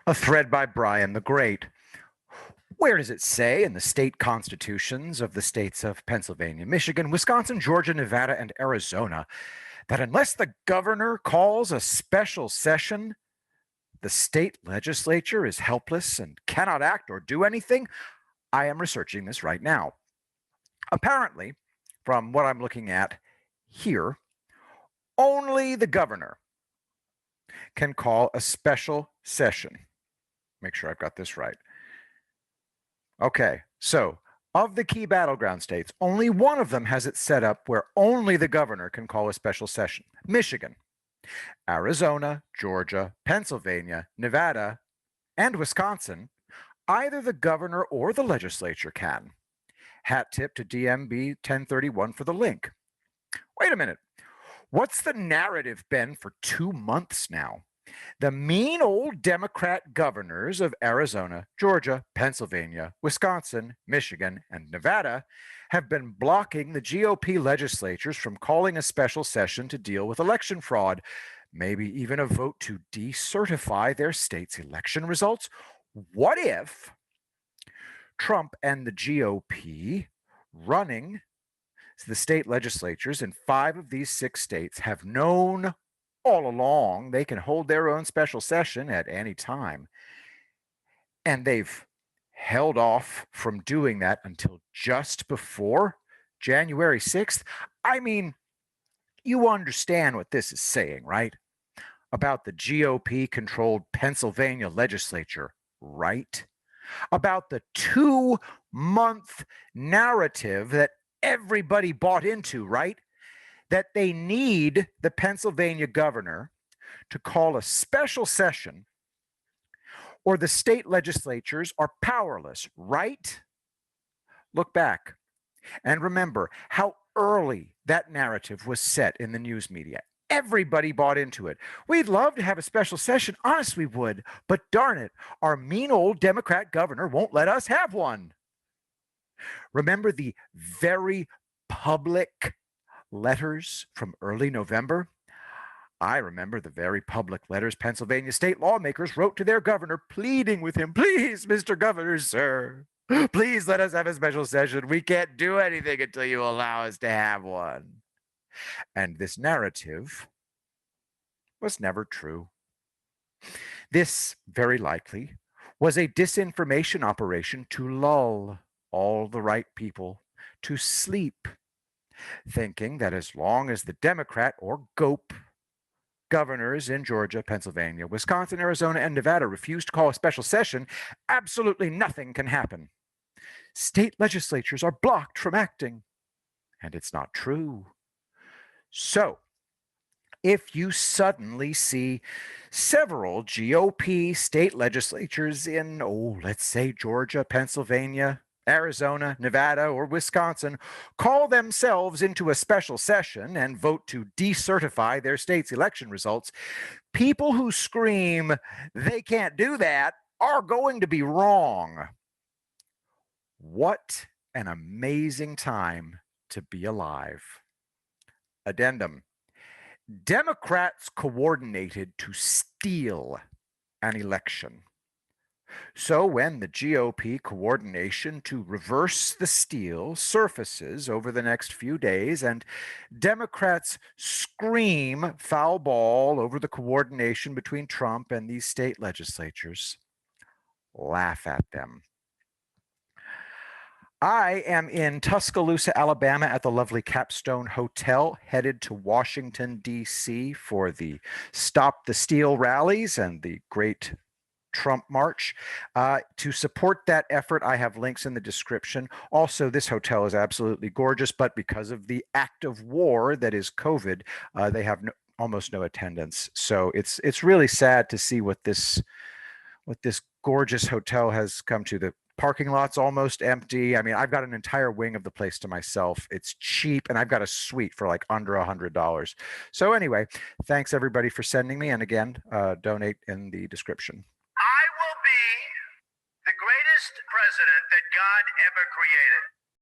A thread by Brian the Great. Where does it say in the state constitutions of the states of Pennsylvania, Michigan, Wisconsin, Georgia, Nevada, and Arizona that unless the governor calls a special session, the state legislature is helpless and cannot act or do anything? I am researching this right now. Apparently, from what I'm looking at here, only the governor can call a special session. Make sure I've got this right. Okay, so of the key battleground states, only one of them has it set up where only the governor can call a special session. Michigan. Arizona, Georgia, Pennsylvania, Nevada, and Wisconsin, either the governor or the legislature can. Hat tip to DMB 1031 for the link. Wait a minute. What's the narrative been for 2 months now? The mean old Democrat governors of Arizona, Georgia, Pennsylvania, Wisconsin, Michigan, and Nevada have been blocking the GOP legislatures from calling a special session to deal with election fraud, maybe even a vote to decertify their state's election results. What if Trump and the GOP running the state legislatures in 5 of these 6 states have known all along they can hold their own special session at any time, and they've held off from doing that until just before January 6th? I mean, you understand what this is saying, right? About the GOP-controlled Pennsylvania legislature, right? About the 2-month narrative that everybody bought into, right? That they need the Pennsylvania governor to call a special session or the state legislatures are powerless, right? Look back and remember how early that narrative was set in the news media. Everybody bought into it. We'd love to have a special session. Honest, we would. But darn it, our mean old Democrat governor won't let us have one. Remember the very public letters from early November? I remember the very public letters Pennsylvania state lawmakers wrote to their governor, pleading with him, please, Mr. Governor, sir, please let us have a special session. We can't do anything until you allow us to have one. And this narrative was never true. This, very likely, was a disinformation operation to lull all the right people to sleep, thinking that as long as the Democrat or GOP governors in Georgia, Pennsylvania, Wisconsin, Arizona, and Nevada refuse to call a special session, absolutely nothing can happen. State legislatures are blocked from acting. And it's not true. So, if you suddenly see several GOP state legislatures in, let's say Georgia, Pennsylvania, Arizona, Nevada, or Wisconsin call themselves into a special session and vote to decertify their state's election results, people who scream they can't do that are going to be wrong. What an amazing time to be alive. Addendum. Democrats coordinated to steal an election. So when the GOP coordination to reverse the steal surfaces over the next few days and Democrats scream foul ball over the coordination between Trump and these state legislatures, laugh at them. I am in Tuscaloosa, Alabama at the lovely Capstone Hotel, headed to Washington, D.C. for the Stop the Steal rallies and the great Trump March. To support that effort, I have links in the description. Also, this hotel is absolutely gorgeous, but because of the act of war that is COVID, they have almost no attendance. So it's really sad to see what this gorgeous hotel has come to. The parking lot's almost empty. I mean, I've got an entire wing of the place to myself. It's cheap, and I've got a suite for like under $100. So anyway, thanks everybody for sending me. And again, donate in the description. I will be the greatest president that God ever created.